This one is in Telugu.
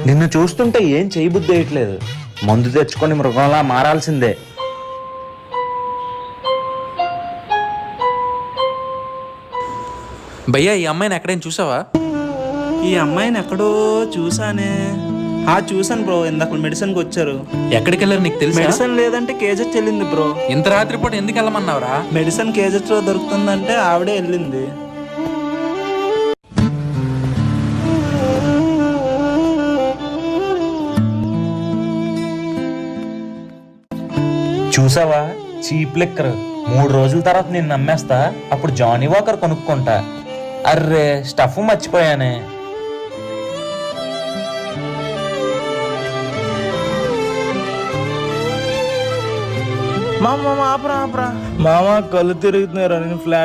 నిన్ను చూస్తుంటే ఏం చేయబుద్ధి వేయట్లేదు. మందు తెచ్చుకొని మృగంలా మారాల్సిందే. భయ్యా, ఈ అమ్మాయిని ఎక్కడైనా చూసావా? ఈ అమ్మాయిని ఎక్కడో చూసానే. చూసాను బ్రో, ఇందాక మెడిసిన్కి వచ్చారు. ఎక్కడికి వెళ్ళారు నీకు తెలుసా? మెడిసిన్ లేదంటే కేజెస్ వెళ్ళింది బ్రో. ఇంత రాత్రిపూట ఎందుకు వెళ్ళమన్నావురా? మెడిసిన్ కేజెస్ లో దొరుకుతుందంటే ఆవిడే వెళ్ళింది. చూసావా, చీప్ లిక్కర్. 3 రోజుల తర్వాత నేను నమ్మేస్తా, అప్పుడు జానీ వాకర్ కొనుక్కుంటా. అర్రే, స్టఫ్ మర్చిపోయానే. మామ ఆపరా. మామ కళ్ళు తిరుగుతున్నారు. ఫ్లాట్